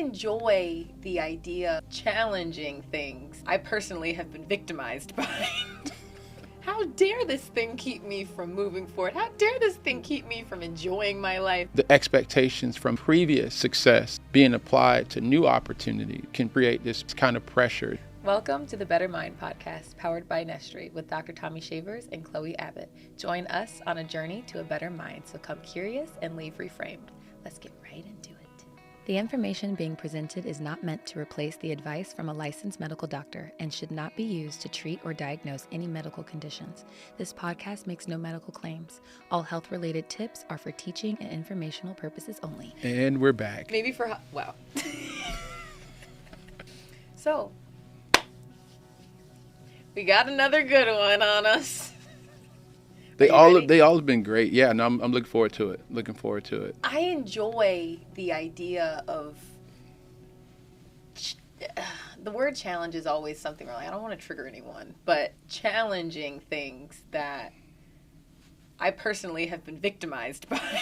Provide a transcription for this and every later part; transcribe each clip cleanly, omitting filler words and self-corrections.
enjoy the idea of challenging things I personally have been victimized by. How dare this thing keep me from moving forward? How dare this thing keep me from enjoying my life? The expectations from previous success being applied to new opportunity can create this kind of pressure. Welcome to the Better Mind podcast, powered by NESTRE with Dr. Tommy and Chloe Abbott. Join us on a journey to a better mind, so come curious and leave reframed. Let's get right into it. The information being presented is not meant to replace the advice from a licensed medical doctor and should not be used to treat or diagnose any medical conditions. This podcast makes no medical claims. All health-related tips are for teaching and informational purposes only. And we're back. Maybe for, wow. So, we got another good one on us. They all have been great. Yeah, no, I'm looking forward to it. I enjoy the idea of the word challenge is always something where I don't want to trigger anyone, but challenging things that I personally have been victimized by.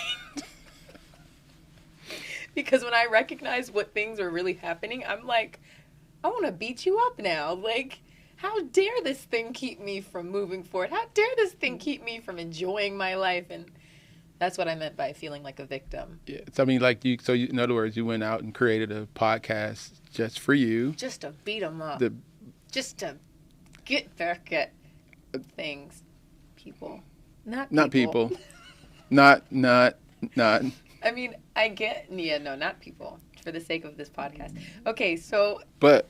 Because when I recognize what things are really happening, I'm like, I want to beat you up now. Like, how dare this thing keep me from moving forward? How dare this thing keep me from enjoying my life? And that's what I meant by feeling like a victim. Yeah, so, I mean, like in other words, you went out and created a podcast just for you. Just to beat them up. Just to get back at things. People. Not people. Not. I mean, not people, for the sake of this podcast. Okay, so. But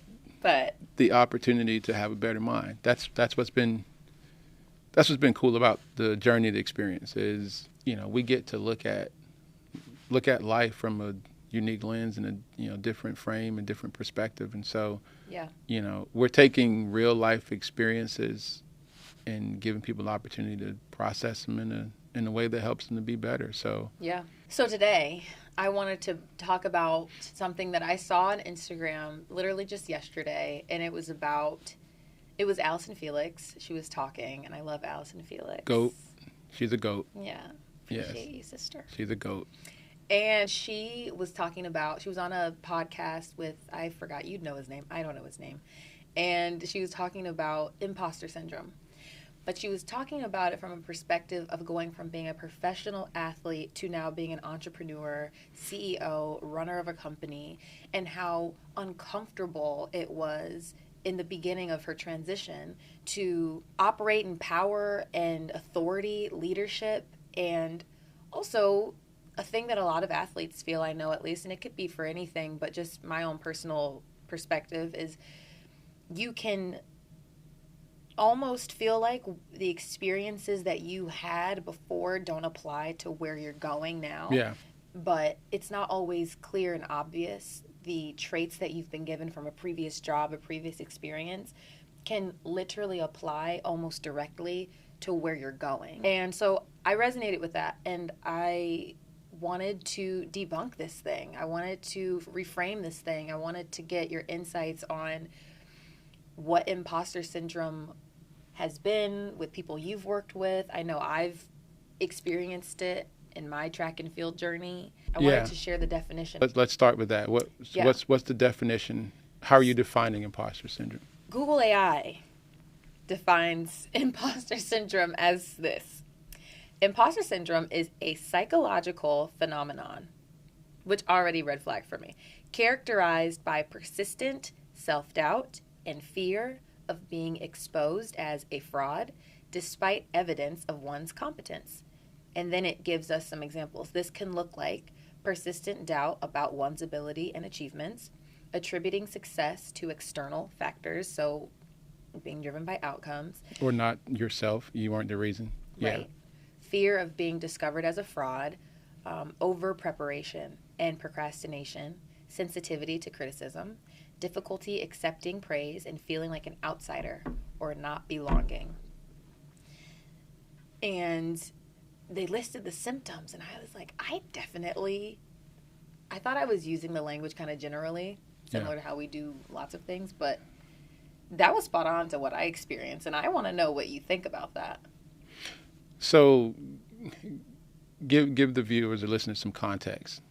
the opportunity to have a better mind. That's what's been cool about the journey of the experience is, we get to look at life from a unique lens and a different frame and different perspective. And so, yeah, we're taking real life experiences and giving people the opportunity to process them in a way that helps them to be better. So, yeah. So today, I wanted to talk about something that I saw on Instagram literally just yesterday, and it was Allison Felix. She was talking, and I love Allison Felix. Goat. She's a goat. Yeah. Appreciate you, sister. She's a goat. And she was talking about, she was on a podcast with, I forgot, you'd know his name. I don't know his name. And she was talking about imposter syndrome. But she was talking about it from a perspective of going from being a professional athlete to now being an entrepreneur, CEO, runner of a company, and how uncomfortable it was in the beginning of her transition to operate in power and authority, leadership, and also a thing that a lot of athletes feel, I know at least, and it could be for anything, but just my own personal perspective is you can almost feel like the experiences that you had before don't apply to where you're going now. Yeah. But it's not always clear and obvious. The traits that you've been given from a previous job, a previous experience, can literally apply almost directly to where you're going. And so I resonated with that, and I wanted to debunk this thing. I wanted to reframe this thing. I wanted to get your insights on what imposter syndrome has been with people you've worked with. I know I've experienced it in my track and field journey. I wanted to share the definition. Let's start with that. What's the definition? How are you defining imposter syndrome? Google AI defines imposter syndrome as this. Imposter syndrome is a psychological phenomenon, which already red flag for me, characterized by persistent self-doubt and fear of being exposed as a fraud despite evidence of one's competence. And then it gives us some examples. This can look like persistent doubt about one's ability and achievements, attributing success to external factors, so being driven by outcomes. Or not yourself. You aren't the reason. Right. Yeah. Fear of being discovered as a fraud, over preparation and procrastination, sensitivity to criticism, difficulty accepting praise and feeling like an outsider or not belonging. And they listed the symptoms, and I was like, I thought I was using the language kind of generally, similar to how we do lots of things, but that was spot on to what I experienced, and I want to know what you think about that. So give the viewers or listeners some context.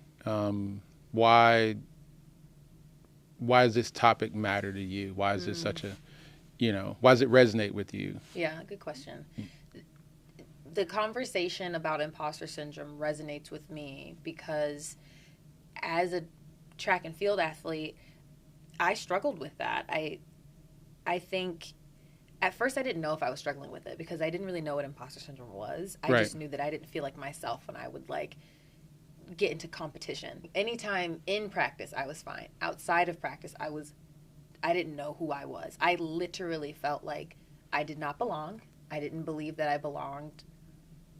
Why why does this topic matter to you? Why is this such a, why does it resonate with you? Yeah, good question. The conversation about imposter syndrome resonates with me because as a track and field athlete, I struggled with that. I think at first I didn't know if I was struggling with it because I didn't really know what imposter syndrome was. I just knew that I didn't feel like myself when I would get into competition. Anytime in practice, I was fine. Outside of practice, I didn't know who I was. I literally felt like I did not belong. I didn't believe that I belonged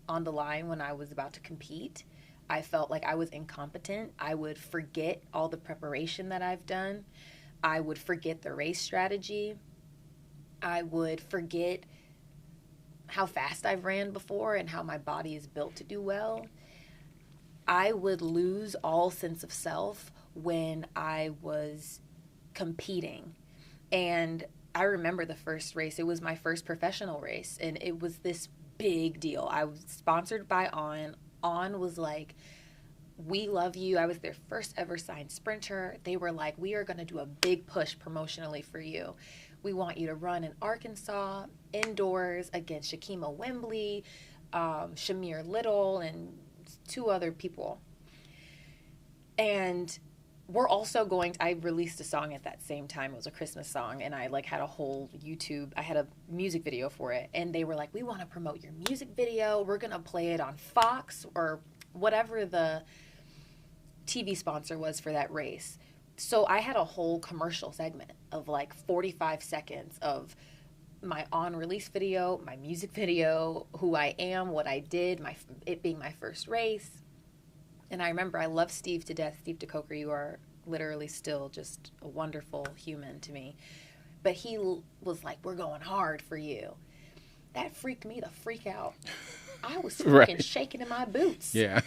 on the line when I was about to compete. I felt like I was incompetent. I would forget all the preparation that I've done. I would forget the race strategy. I would forget how fast I've ran before and how my body is built to do well. I would lose all sense of self when I was competing. And I remember the first race. It was my first professional race, and it was this big deal. I was sponsored by On. On was like, we love you. I was their first ever signed sprinter. They were like, we are going to do a big push promotionally for you. We want you to run in Arkansas indoors against Shakima Wembley, Shamir Little, and 2 other people. And we're also I released a song at that same time. It was a Christmas song, and I had a whole I had a music video for it, and they were like, we want to promote your music video. We're going to play it on Fox or whatever the TV sponsor was for that race. So I had a whole commercial segment of 45 seconds of my on-release video, my music video, who I am, what I did, it being my first race. And I remember I love Steve to death. Steve DeCoker, you are literally still just a wonderful human to me. But he was like, we're going hard for you. That freaked me the freak out. I was freaking shaking in my boots. Yeah.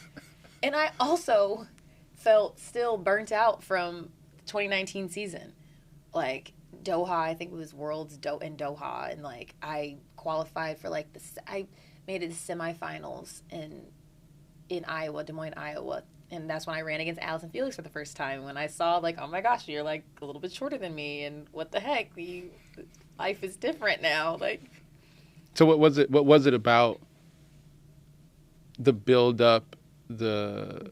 And I also felt still burnt out from the 2019 season. Doha, I think it was Worlds in Doha. And I qualified for I made it to semifinals in Iowa, Des Moines, Iowa. And that's when I ran against Allison Felix for the first time. When I saw oh my gosh, you're a little bit shorter than me. And what the heck? Life is different now. So what was it about the build up, the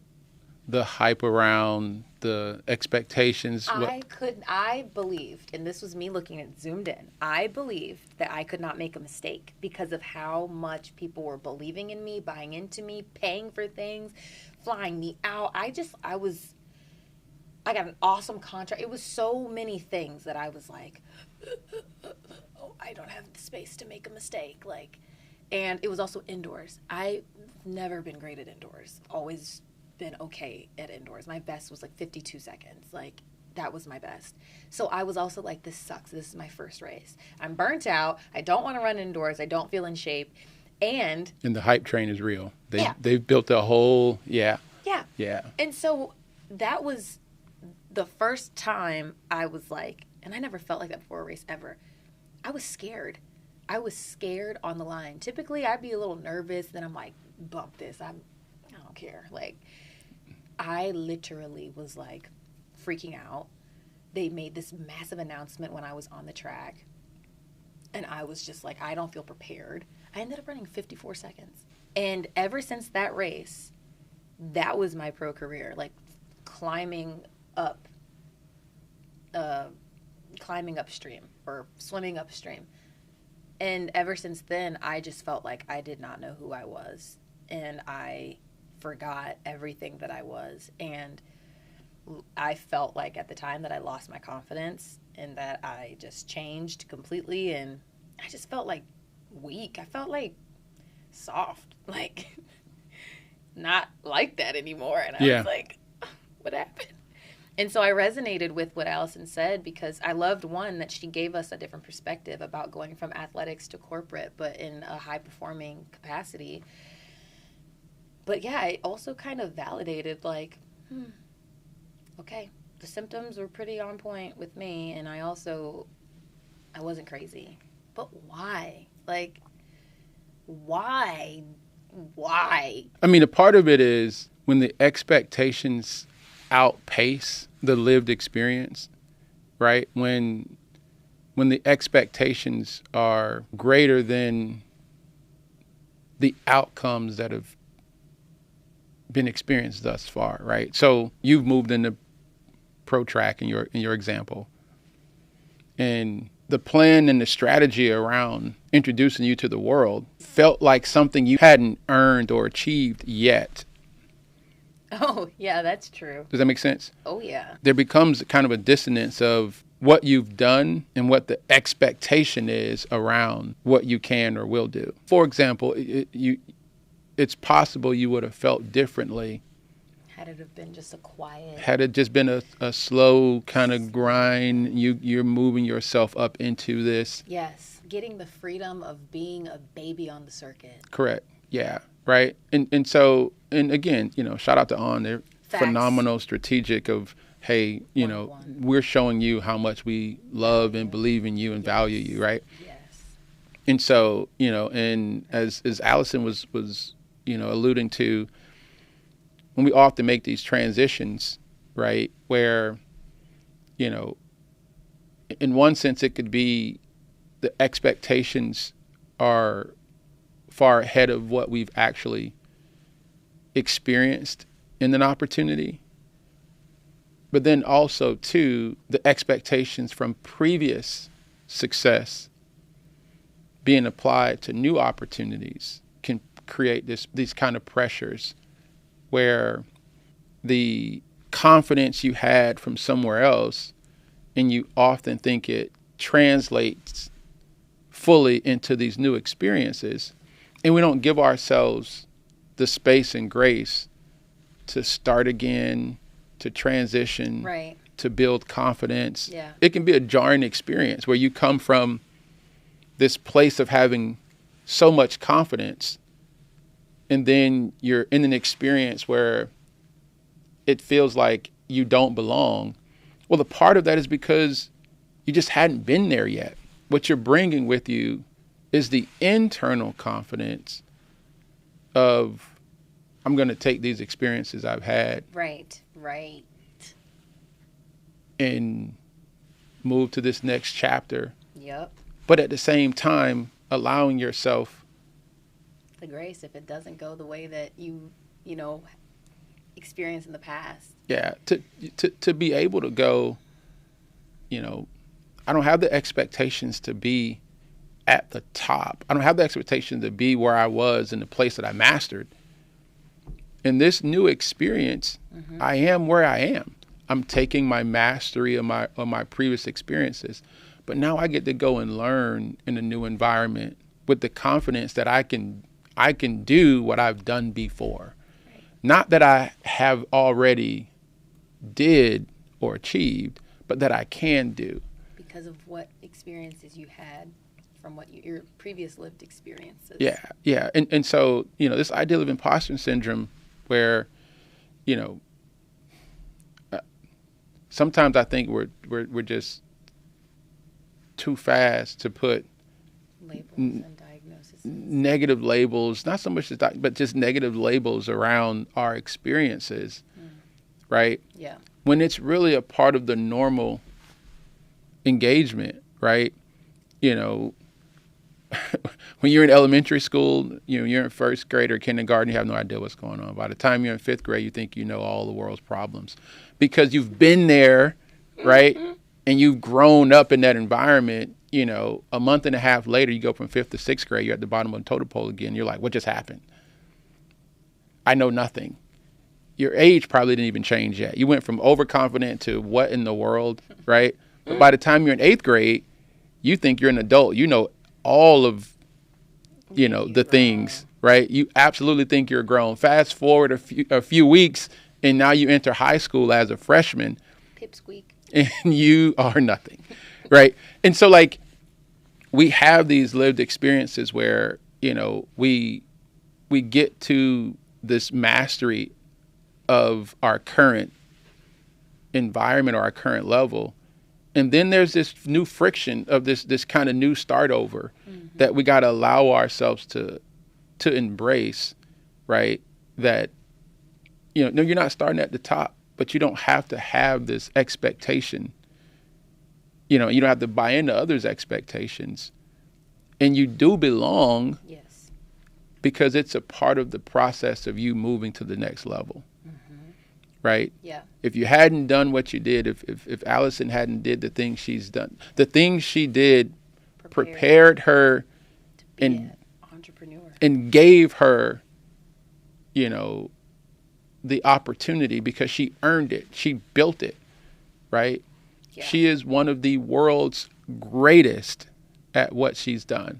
hype around, the expectations? I believed, and this was me looking at zoomed in, I believed that I could not make a mistake because of how much people were believing in me, buying into me, paying for things, flying me out. I got an awesome contract. It was so many things that I was like, oh, I don't have the space to make a mistake. And it was also indoors. I've never been great at indoors. Always been okay at indoors. My best was 52 seconds. That was my best. So I was also this sucks. This is my first race. I'm burnt out. I don't want to run indoors. I don't feel in shape. And the hype train is real. They've built a whole, Yeah. And so that was the first time I was and I never felt like that before a race ever. I was scared. I was scared on the line. Typically I'd be a little nervous. Then I'm bump this. I don't care. I literally was freaking out. They made this massive announcement when I was on the track. And I was just I don't feel prepared. I ended up running 54 seconds. And ever since that race, that was my pro career. Climbing upstream or swimming upstream. And ever since then, I just felt like I did not know who I was. And I forgot everything that I was. And I felt like at the time that I lost my confidence and that I just changed completely. And I just felt weak. I felt soft, not like that anymore. And I was what happened? And so I resonated with what Allison said because I loved, one, that she gave us a different perspective about going from athletics to corporate, but in a high-performing capacity. But, yeah, it also kind of validated, okay, the symptoms were pretty on point with me, and I wasn't crazy. But why? Why? I mean, a part of it is when the expectations outpace the lived experience, right? When the expectations are greater than the outcomes that have been experienced thus far, right? So you've moved into pro track in your example, and the plan and the strategy around introducing you to the world felt like something you hadn't earned or achieved yet. Oh, yeah, that's true. Does that make sense? Oh, yeah. There becomes kind of a dissonance of what you've done and what the expectation is around what you can or will do. For example, it's possible you would have felt differently had it have been just a quiet... Had it just been a slow kind of grind, you're moving yourself up into this. Yes, getting the freedom of being a baby on the circuit. Correct. Yeah, right. And so, and again, shout out to On. They're Facts. Phenomenal strategic of, hey, we're showing you how much we love and believe in you and value you, right? Yes. And so, and as Allison was alluding to, when we often make these transitions, right, where, in one sense it could be the expectations are far ahead of what we've actually experienced in an opportunity. But then also, too, the expectations from previous success being applied to new opportunities can create these kind of pressures where the confidence you had from somewhere else, and you often think it translates fully into these new experiences, and we don't give ourselves the space and grace to start again, to transition, right, to build confidence. Yeah. It can be a jarring experience where you come from this place of having so much confidence, and then you're in an experience where it feels like you don't belong. Well, the part of that is because you just hadn't been there yet. What you're bringing with you is the internal confidence of, I'm going to take these experiences I've had. Right. And move to this next chapter. Yep. But at the same time, allowing yourself the grace if it doesn't go the way that you experienced in the past. Yeah, to be able to go, I don't have the expectations to be at the top. I don't have the expectation to be where I was in the place that I mastered. In this new experience, I am where I am. I'm taking my mastery of my previous experiences, but now I get to go and learn in a new environment with the confidence that I can do what I've done before. Right. Not that I have already did or achieved, but that I can do. Because of what experiences you had from your previous lived experiences. Yeah. And so, this idea of imposter syndrome where, sometimes I think we're just too fast to put labels and diagnoses. Negative labels, not so much but just negative labels around our experiences, right? Yeah. When it's really a part of the normal engagement, right? When you're in elementary school, you're in first grade or kindergarten, you have no idea what's going on. By the time you're in fifth grade, you think you know all the world's problems because you've been there, right? And you've grown up in that environment. A month and a half later, you go from fifth to sixth grade, you're at the bottom of the totem pole again. You're like, what just happened? I know nothing. Your age probably didn't even change yet. You went from overconfident to what in the world, right? But by the time you're in eighth grade, you think you're an adult. You know all of, the things, right? You absolutely think you're grown. Fast forward a few weeks, and now you enter high school as a freshman. Pipsqueak. And you are nothing, right? And so, we have these lived experiences where, we get to this mastery of our current environment or our current level. And then there's this new friction of this kind of new start over that we got to allow ourselves to embrace, right? That, no, you're not starting at the top, but you don't have to have this expectation you know, you don't have to buy into others' expectations. And you do belong. Yes. Because it's a part of the process of you moving to the next level. Right? Yeah. If you hadn't done what you did, if Allison hadn't did the things she's done, the things she did prepared her to be an entrepreneur and gave her, you know, the opportunity because she earned it. She built it, right? Yeah. She is one of the world's greatest at what she's done.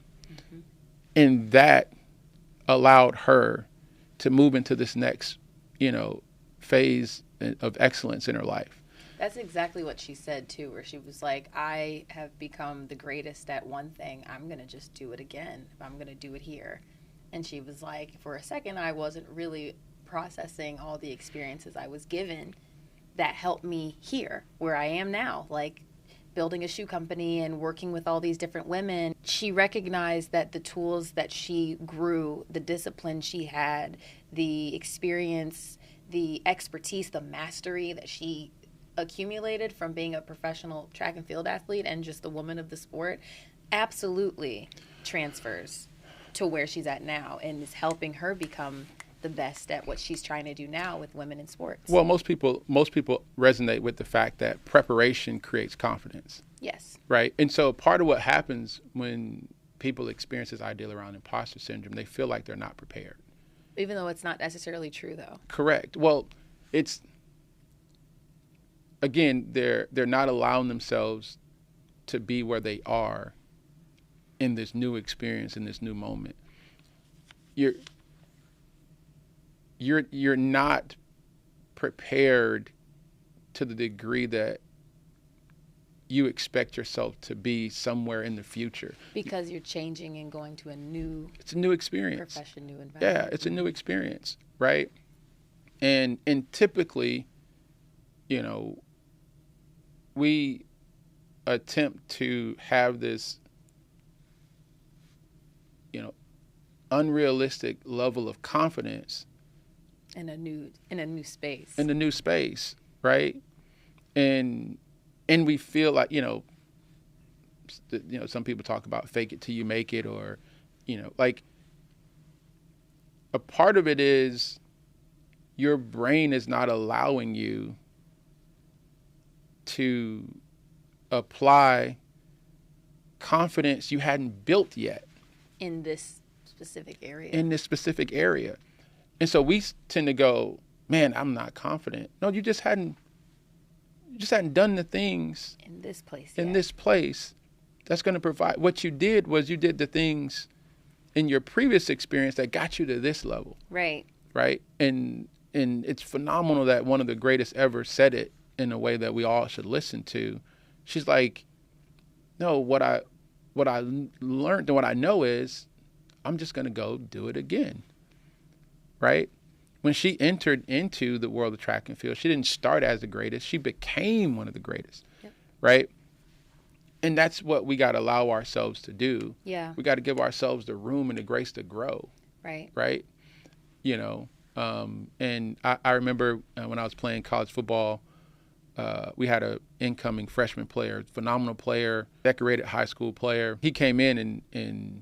And that allowed her to move into this next, you know, phase of excellence in her life. That's exactly what she said too, where she was like, I have become the greatest at one thing. I'm going to just do it again. I'm going to do it here. And she was like, for a second, I wasn't really processing all the experiences I was given that helped me here where I am now, like building a shoe company and working with all these different women. She recognized that the tools that she grew, the discipline she had, the experience, the expertise, the mastery that she accumulated from being a professional track and field athlete and just the woman of the sport absolutely transfers to where she's at now and is helping her become the best at what she's trying to do now with women in sports. Well, most people resonate with the fact that preparation creates confidence. Yes. Right? And so part of what happens when people experience this ideal around imposter syndrome, they feel like they're not prepared. Even though it's not necessarily true, though. Correct. Well, it's, again, they're not allowing themselves to be where they are in this new experience, in this new moment. You're not prepared to the degree that you expect yourself to be somewhere in the future. Because you're changing and going to it's a new experience. Profession, new environment. Yeah, it's a new experience, right? And typically, you know, we attempt to have this, you know, unrealistic level of confidence in a new space. In a new space, right? And we feel like, you know, some people talk about fake it till you make it, or, you know, like a part of it is your brain is not allowing you to apply confidence you hadn't built yet. In this specific area. And so we tend to go, man, I'm not confident. No, you just hadn't done the things in this place. This place that's going to provide. What you did was you did the things in your previous experience that got you to this level. Right. Right. And it's phenomenal that one of the greatest ever said it in a way that we all should listen to. She's like, no, what I learned and what I know is I'm just going to go do it again. Right? When she entered into the world of track and field, she didn't start as the greatest. She became one of the greatest. Yep. Right? And that's what we got to allow ourselves to do. Yeah. We got to give ourselves the room and the grace to grow. Right. Right? You know, and I remember when I was playing college football, we had an incoming freshman player, phenomenal player, decorated high school player. He came in and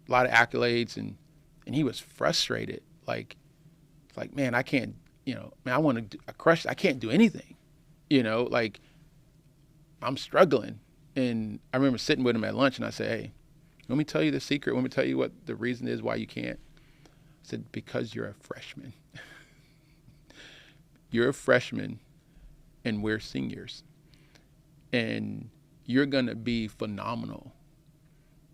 a lot of accolades, and he was frustrated. Like, man, I can't, you know, man, I can't do anything, you know, like I'm struggling. And I remember sitting with him at lunch and I said, hey, let me tell you the secret. Let me tell you what the reason is why you can't. I said, because you're a freshman. You're a freshman and we're seniors. And you're going to be phenomenal.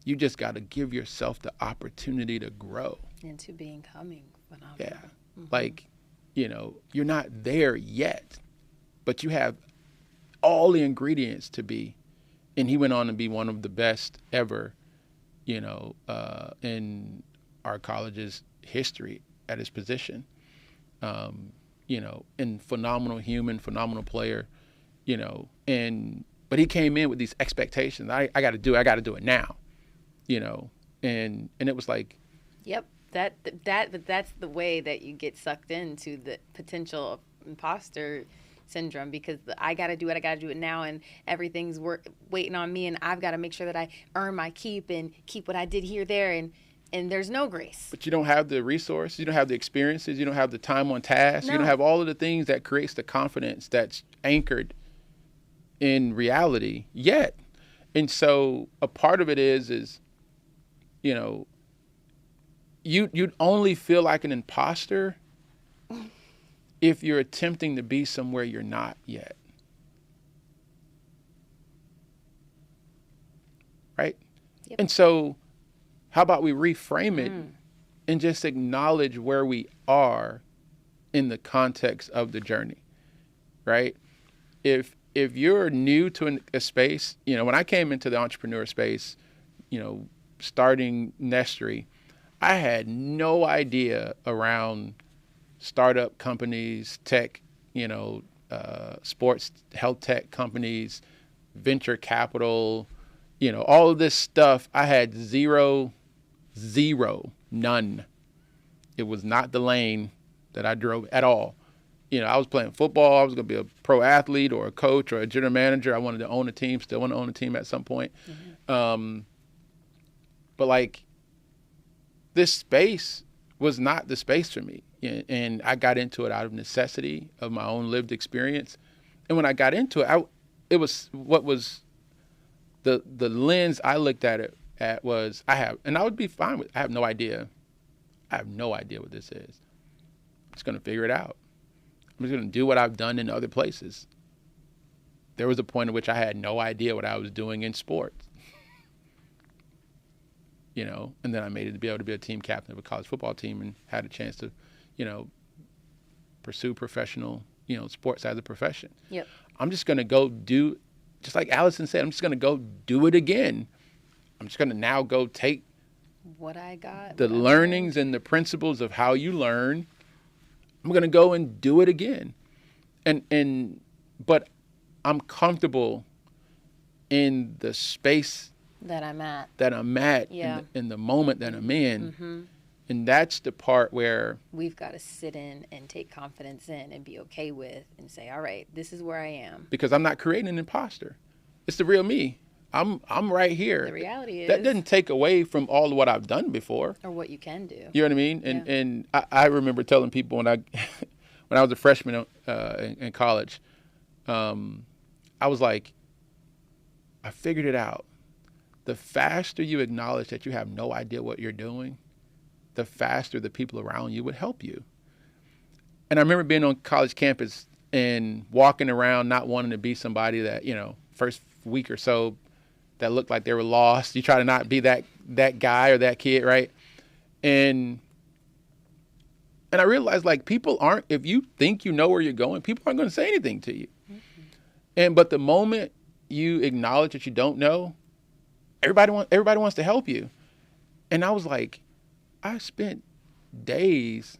You just got to give yourself the opportunity to grow. Into becoming phenomenal. Yeah. Mm-hmm. Like, you know, you're not there yet, but you have all the ingredients to be. And he went on to be one of the best ever, you know, in our college's history at his position. You know, and phenomenal human, phenomenal player, you know, but he came in with these expectations. I got to do it now, you know, and it was like, yep. That's the way that you get sucked into the potential imposter syndrome, because I got to do it now, and everything's waiting on me, and I've got to make sure that I earn my keep and keep what I did here, there, and there's no grace. But you don't have the resources, you don't have the experiences, you don't have the time on task, No. you don't have all of the things that creates the confidence that's anchored in reality yet. And so a part of it is, you know, you'd only feel like an imposter if you're attempting to be somewhere you're not yet. Right? Yep. And so how about we reframe it and just acknowledge where we are in the context of the journey, right? If you're new to a space, you know, when I came into the entrepreneur space, you know, starting NESTRE, I had no idea around startup companies, tech, you know, sports, health tech companies, venture capital, you know, all of this stuff. I had none. It was not the lane that I drove at all. You know, I was playing football. I was going to be a pro athlete or a coach or a general manager. I wanted to own a team, still want to own a team at some point. Mm-hmm. But like, this space was not the space for me. And I got into it out of necessity of my own lived experience. And when I got into it, it was what was the lens I looked at it at was and I would be fine with, I have no idea. I have no idea what this is. I'm just going to figure it out. I'm just going to do what I've done in other places. There was a point at which I had no idea what I was doing in sports. You know, and then I made it to be able to be a team captain of a college football team and had a chance to, you know, pursue professional, you know, sports as a profession. Yep. I'm just going to go do, just like Allison said, I'm just going to go do it again. I'm just going to now go take what I got, the learnings and the principles of how you learn. I'm going to go and do it again. But I'm comfortable in the space that I'm at, yeah. in the moment that I'm in. Mm-hmm. And that's the part where we've got to sit in and take confidence in and be okay with and say, all right, this is where I am. Because I'm not creating an imposter. It's the real me. I'm right here. The reality is that doesn't take away from all of what I've done before. Or what you can do. You know what I mean? Yeah. And I remember telling people when I was a freshman in college, I was like, I figured it out. The faster you acknowledge that you have no idea what you're doing, the faster the people around you would help you. And I remember being on college campus and walking around not wanting to be somebody that, you know, first week or so that looked like they were lost. You try to not be that guy or that kid, right? And I realized, like, people aren't, if you think you know where you're going, people aren't going to say anything to you. Mm-hmm. But the moment you acknowledge that you don't know, everybody wants to help you. And I was like, I spent days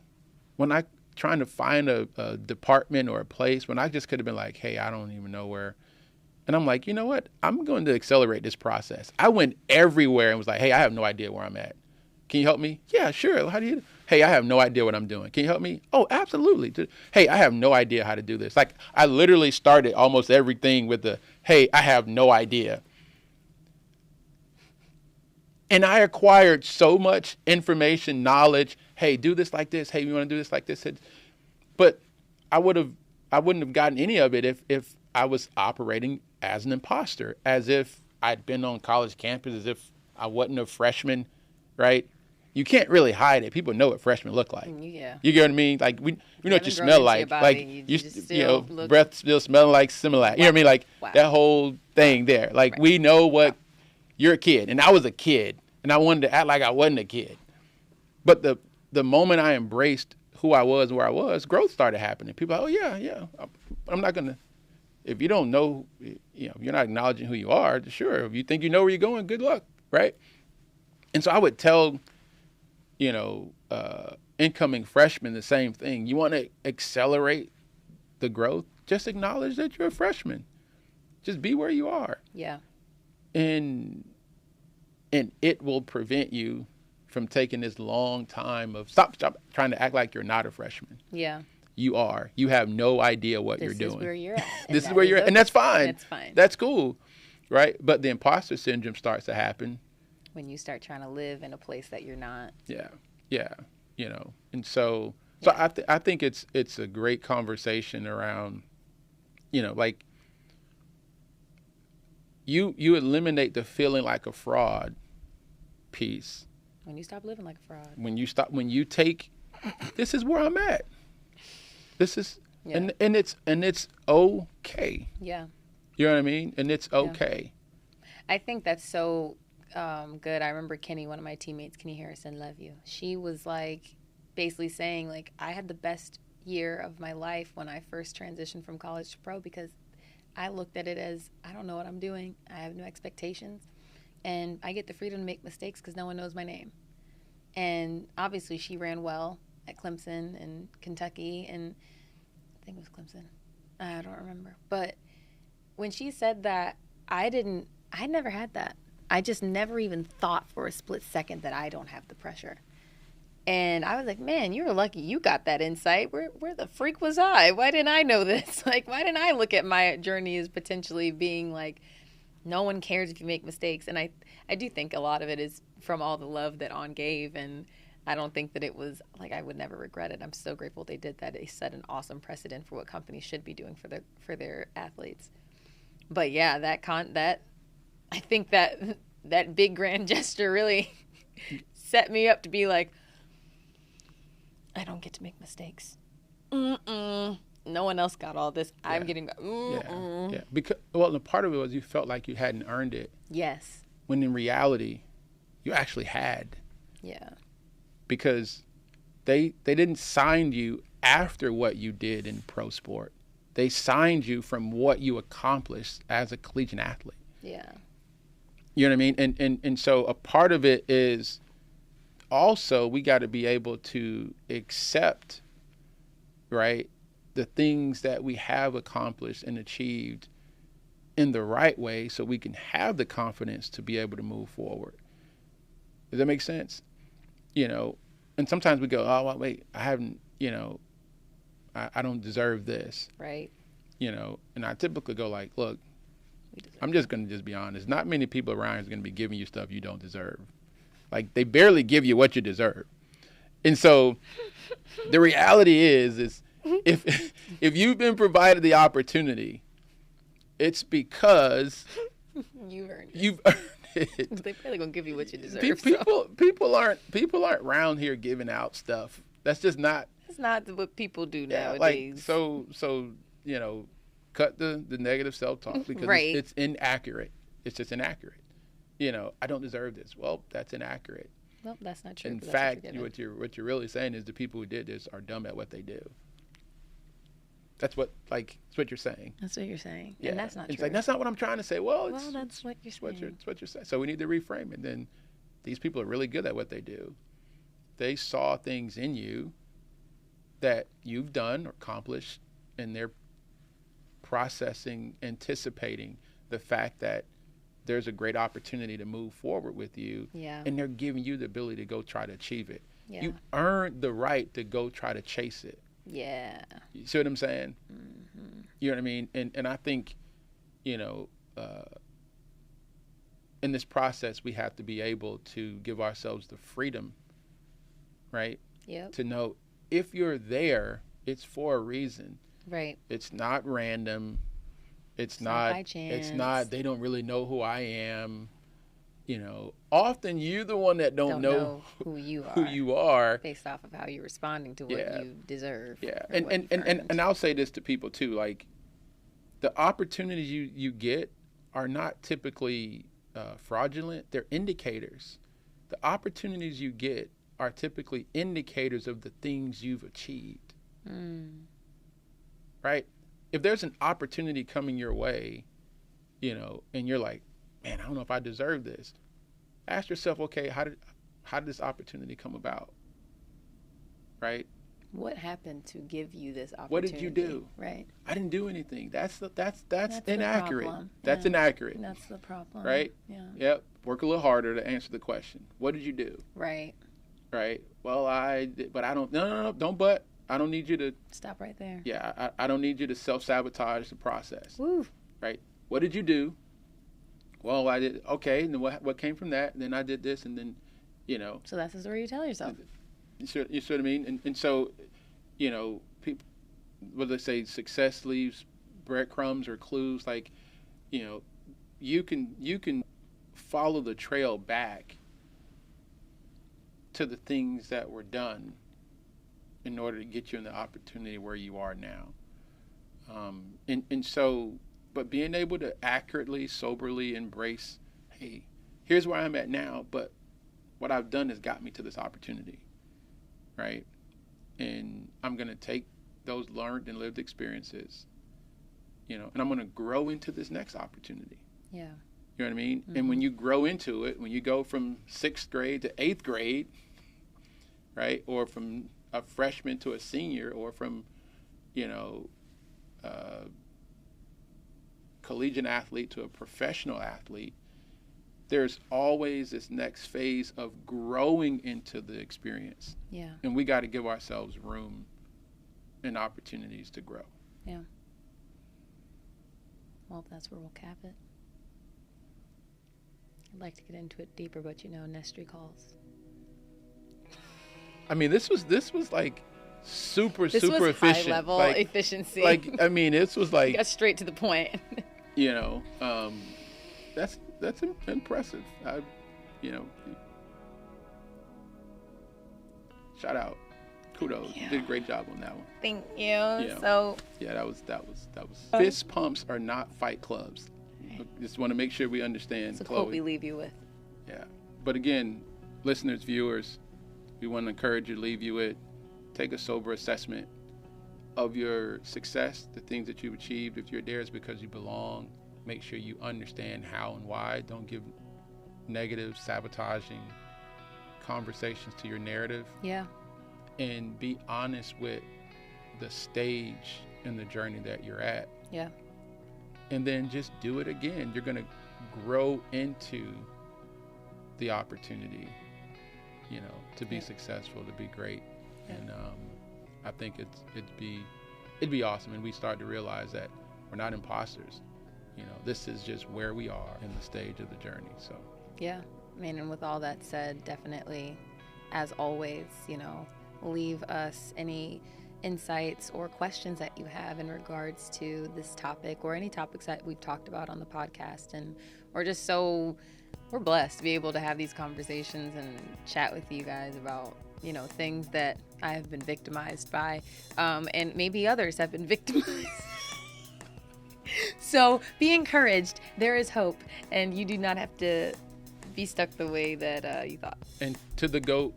when I trying to find a department or a place when I just could have been like, hey, I don't even know where. And I'm like, you know what? I'm going to accelerate this process. I went everywhere and was like, hey, I have no idea where I'm at. Can you help me? Yeah, sure. How do you? Hey, I have no idea what I'm doing. Can you help me? Oh, absolutely. Hey, I have no idea how to do this. Like, I literally started almost everything with the, hey, I have no idea. And I acquired so much information, knowledge. Hey, do this like this. Hey, you want to do this like this? But I wouldn't have gotten any of it if I was operating as an imposter, as if I'd been on college campus, as if I wasn't a freshman, right? You can't really hide it. People know what freshmen look like. Yeah. You get what I mean? Like we know what you smell like. Like you know, breath still smelling like Similac. Wow. You know what I mean? Like that whole thing there. Like right. We know what you're a kid, and I was a kid, and I wanted to act like I wasn't a kid. But the moment I embraced who I was and where I was, growth started happening. People are like, oh yeah. I'm not gonna. If you don't know, you know, if you're not acknowledging who you are, sure. If you think you know where you're going, good luck, right? And so I would tell, you know, incoming freshmen the same thing. You want to accelerate the growth, just acknowledge that you're a freshman. Just be where you are. Yeah. And it will prevent you from taking this long time of stop trying to act like you're not a freshman. Yeah. you are. You have no idea what you're doing. This is where you're at. This is where you're at. And that's fine. That's fine. That's cool. Right? But the imposter syndrome starts to happen when you start trying to live in a place that you're not. Yeah. Yeah. You know, and so I think it's a great conversation around, you know, like you eliminate the feeling like a fraud piece. When you stop living like a fraud. When you take, this is where I'm at. This is, and it's okay. Yeah. You know what I mean? And it's okay. Yeah. I think that's so good. I remember Kenny, one of my teammates, Kenny Harrison, love you. She was like, basically saying like, I had the best year of my life when I first transitioned from college to pro, because I looked at it as, I don't know what I'm doing. I have no expectations. And I get the freedom to make mistakes because no one knows my name. And obviously she ran well at Clemson and Kentucky, and I think it was Clemson. I don't remember. But when she said that, I never had that. I just never even thought for a split second that I don't have the pressure. And I was like, man, you were lucky you got that insight. Where the freak was I? Why didn't I know this? Like, why didn't I look at my journey as potentially being like, no one cares if you make mistakes? And I do think a lot of it is from all the love that On gave. And I don't think that it was like, I would never regret it. I'm so grateful they did that. They set an awesome precedent for what companies should be doing for their athletes. But yeah, I think that big grand gesture really set me up to be like, I don't get to make mistakes. No one else got all this. I'm getting. Yeah. Because the part of it was you felt like you hadn't earned it. Yes. When in reality, you actually had. Yeah. Because they didn't sign you after what you did in pro sport. They signed you from what you accomplished as a collegiate athlete. Yeah. You know what I mean? And so a part of it is also we got to be able to accept, right, the things that we have accomplished and achieved in the right way so we can have the confidence to be able to move forward. Does that make sense? You know, and sometimes we go, oh, well, wait, I haven't, you know, I don't deserve this. Right. You know, and I typically go like, look, I'm just going to just be honest. Not many people around is going to be giving you stuff you don't deserve. Like, they barely give you what you deserve. And so the reality is if you've been provided the opportunity, it's because you've earned it. They're probably going to give you what you deserve. People aren't around here giving out stuff. That's just not. That's not what people do nowadays. Like, so you know, cut the negative self-talk because it's inaccurate. It's just inaccurate. You know, I don't deserve this. Well, that's inaccurate. Nope, that's not true. In fact, what you're really saying is the people who did this are dumb at what they do. That's what you're saying. That's what you're saying. Yeah. And that's not it's true. like, that's not what I'm trying to say. Well, that's what you're saying. It's what you're saying. So we need to reframe it. Then these people are really good at what they do. They saw things in you that you've done or accomplished, and they're processing, anticipating the fact that there's a great opportunity to move forward with you. Yeah. And they're giving you the ability to go try to achieve it. Yeah. You earned the right to go try to chase it. Yeah. You see what I'm saying? Mm-hmm. You know what I mean? And I think, you know, in this process, we have to be able to give ourselves the freedom, right? Yep. To know if you're there, it's for a reason. Right. It's not random. It's not not by chance. It's not, they don't really know who I am. You know, often you're the one that don't know who you are. Who you are based off of how you're responding to what you deserve. Yeah. And I'll say this to people too, like the opportunities you get are not typically fraudulent. They're indicators. The opportunities you get are typically indicators of the things you've achieved. Right? If there's an opportunity coming your way, you know, and you're like, man, I don't know if I deserve this. Ask yourself, okay, how did this opportunity come about? Right? What happened to give you this opportunity? What did you do? Right. I didn't do anything. That's inaccurate. That's Yeah. inaccurate. That's the problem. Right? Yeah. Yep. Work a little harder to answer the question. What did you do? Right. Right. Well, I did, but I don't. No. Don't but. I don't need you to stop right there. Yeah, I don't need you to self-sabotage the process. Woo. Right? What did you do? Well, I did, okay, and then what came from that? And then I did this, and then, So that's the story you tell yourself. You see what I mean? And so, people, whether they say success leaves breadcrumbs or clues, like, you can follow the trail back to the things that were done in order to get you in the opportunity where you are now. But being able to accurately, soberly embrace, hey, here's where I'm at now, but what I've done has got me to this opportunity, right? And I'm going to take those learned and lived experiences, and I'm going to grow into this next opportunity. Yeah. You know what I mean? Mm-hmm. And when you grow into it, when you go from 6th grade to 8th grade, right, or from a freshman to a senior, or from, collegiate athlete to a professional athlete, there's always this next phase of growing into the experience. Yeah. And we got to give ourselves room and opportunities to grow. Yeah. Well, that's where we'll cap it. I'd like to get into it deeper, but NESTRE calls. I mean, this was like super this super was efficient. High level efficiency. This was like got straight to the point. That's impressive. Shout out, kudos. Yeah. You did a great job on that one. Thank you. So that was fist pumps are not fight clubs. Just want to make sure we understand. It's a Chloe. quote we leave you with. Yeah, but again, listeners, viewers, we want to encourage you to leave you with, take a sober assessment of your success, the things that you've achieved. If you're there, it's because you belong. Make sure you understand how and why. Don't give negative, sabotaging conversations to your narrative. Yeah. And be honest with the stage and the journey that you're at. Yeah. And then just do it again. You're going to grow into the opportunity, to be successful, to be great. Yeah. And I think it'd be awesome. And we start to realize that we're not imposters. This is just where we are in the stage of the journey. So yeah, I mean, and with all that said, definitely, as always, leave us any insights or questions that you have in regards to this topic or any topics that we've talked about on the podcast. And we're blessed to be able to have these conversations and chat with you guys about things that I have been victimized by, and maybe others have been victimized. So be encouraged. There is hope, and you do not have to be stuck the way that you thought. And to the GOAT,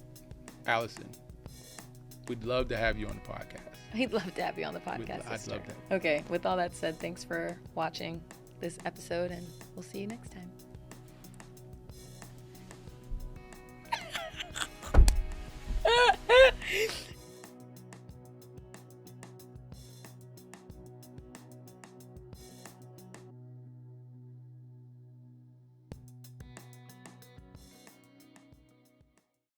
Allison, we'd love to have you on the podcast. I'd love to have you on the podcast. I'd love that. Okay, with all that said, thanks for watching this episode, and we'll see you next time.